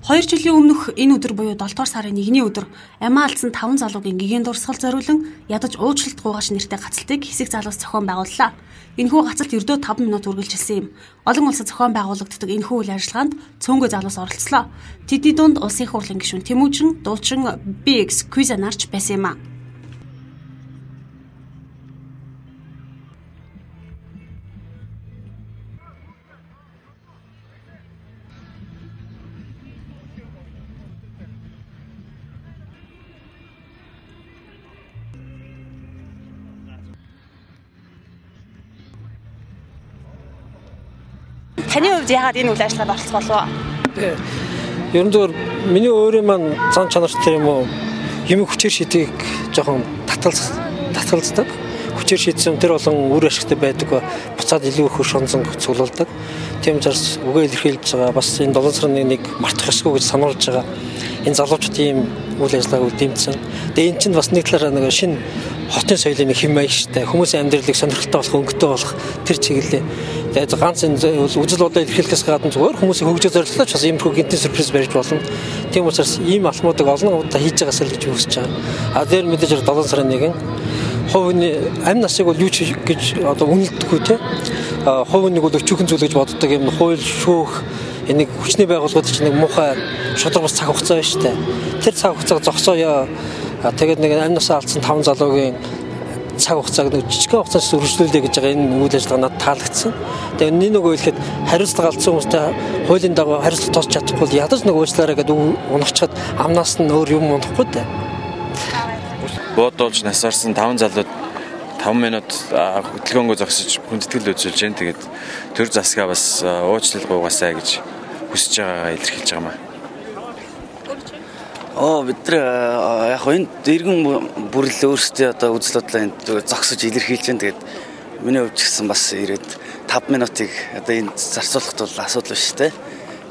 2 жилийн өмнөх энэ өдөр буюу 7 дугаар сарын 1-ний өдөр Амиа алдсан 5 залуугийн гэгээн дурсгал зориулан ядаж уучлалт гуйгач нэртэй гацалтыг хэсэг залуус зохион байгууллаа. Энэхүү гацалт ердөө 5 минут үргэлжилсэн юм. Олон улсад зохион байгуулагддаг энэхүү үйл ажиллагаанд цөөнгөө залуус оролцлоо. Тэдний дунд улсын их хурлын гишүүн Тэмүүжин, дуучин BX Квиза нарч байсан юм а. Таны хувьд яагаад энэ үйл ажиллагаанд оролцох болов? Ерөн зөвөр миний өөрийн маань зан чанартай юм уу юм хүчээр шийдийг жоохон татгалздаг. Хүчээр шийдсэн тэр болон үр ашигтай байдаг буцаад илүү их шонзон цуглуулдаг. Тийм учраас үгээ илэрхийлж байгаа бас энэ 7 сарын 1-ийг мартах ёсгүй гэж сануулж байгаа. Энэ залуучууд ийм үйл ажиллагааг дэмжсэн. Тэгээ эн чинь бас нэг талаараа нэг шинэ хотын соёлын нэг хэм маягтай хүмүүсийн амьдралыг сонирхолтой болох, өнгөтэй болох тэр чиглэлээ. Тэгээд ганц энэ үжил удаа илэрхийлэхээс гадна зүгээр хүмүүсийн хөгжөө зорилготой ч бас иймэрхүү гинтийн сюрприз барьж болно. Тийм учраас ийм алхмуудыг олон удаа хийж байгаасаа л гэж хүсэж байгаа. А дээр мэдээж 7 сарын 1-ийн хувийн амь насыг бол юу ч гэж одоо үнэлдэггүй те. Хувийн нэг бол өчүүхэн зүйл гэж боддог юм. Хууль шүүх энийг хүчний байгууллагууд чинь нэг муухай шудраг бас цаг хугацаа байна шүү дээ. Тэр цаг хугацааг зогсооё. Тэгээд нэг амь насаа алдсан 5 залуугийн цаг хугацааг нэг жижигхэн хугацаанд үргэлжлүүлээ гэж байгаа энэ үйл ажиллагаа надад таалагдсан. Тэгээд нэг нөгөө хэлэхэд хариуцлага алдсан хүмүүстэй хуулийн дагуу хариуцлага тосч чадахгүй бол ядаж нэг уучлаарай гэдэг унахчаад амнаас нь өөр юм унахгүй дээ. Буудуулж насаарсан 5 залууд 5 минут хөдөлгөөнгөө зогсож хүндэтгэл үзүүлж जैन. Тэгээд төр засгаа бас уучлал гуйгаасаа гэж хүсэж байгаагаа илэрхийлж байгаа маа. Бид нар яг энэ иргэн бүрэл өөрсдөө одоо үзэл бодлоо энд зогсож илэрхийлж जैन. Тэгээд миний хувьд ч гэсэн бас ирээд 5 минутыг одоо энд зарцуулахд бол асуудал биш те.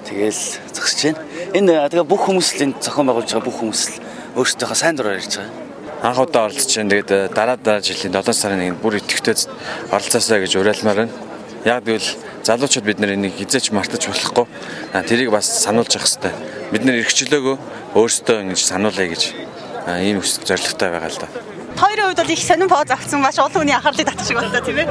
Тэгээл зогсож जैन. Энэ тэгээ бүх хүмүүс л энд зохион байгуулж байгаа бүх хүмүүс л өөрсдийнхөө сайн дураар ярьж байгаа. Анх удаа оролцож जैन. Тэгээд дараа жилийн 7 сарын 1-нд бүр идэвхтэй оролцоосаа гэж уриалмаар байна. Яг гэвэл залуучууд бид нар энийг хизээч мартаж болохгүй. Тэрийг бас сануулж явах хэрэгтэй. Бид нар эрхчлөөгөө өөрсдөө ингэж сануулъя гэж ийм хүсэл зорилготой байгаа л да. Хоёрын хувьд бол их сонирн поз авсан маш олон хүний анхаарлыг татчих болтой тийм ээ.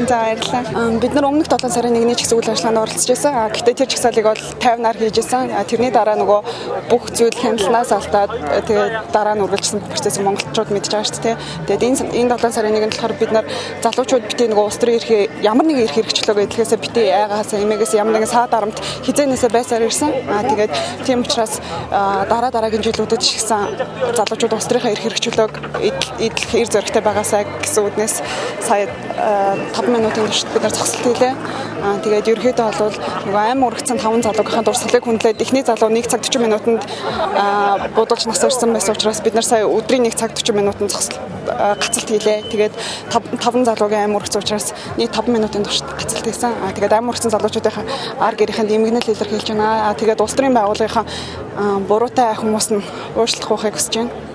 За баярлалаа. Бид нар өмнөх 7 сарын 1-ний ч гэсэн үйл ажиллагаанд оролцож байсан. Гэхдээ тэр чагсаалыг бол 50-аар хийжсэн. Тэрний дараа нөгөө бүх зүйл хяналтнаас алдаад тэгээд дараа нь үргэлжлсэн процессыг монголчууд мэдж байгаа шүү дээ. Тэгээд энэ 7 сарын 1-нд болохоор бид нар залуучууд битээ нөгөө улс төрийн эрхээ ямар нэгэн эрх хэрэгчлөөгөө эдлэхээсээ битээ айгаасаа эмээгээс ямар нэгэн саад арамт хизээнээсээ байсаар ирсэн. Тэгээд тийм учраас дараагийн жилүүдэд ч гэсэн залуучууд улс төрийн эрх хэрэгчлөөг эр зөрөгтэй байгаасаа гэсэн үднээс сая 5 минутын турш бид нар зогсолт хийлээ. Тэгээд ерөөхдөө бол нөгөө аим урагцсан 5 залуугийн дурсгалыг хүндлээд эхний залуу 1 цаг 40 минутанд буудалж нас орсон байсан учраас бид нар сая өдрийн 1 цаг 40 минутанд гацалт хийлээ. Тэгээд 5 залуугийн аим урагцсан учраас нийт 5 минутын турш гацалт хийсэн. Тэгээд аим урагцсан залуучуудын ар гэрийнхэн дэмгэнэл илэрхийлж байна. Тэгээд улс төрийн байгууллагын буруутай хүмүүс нь уучлах ухаыг хүсэж байна.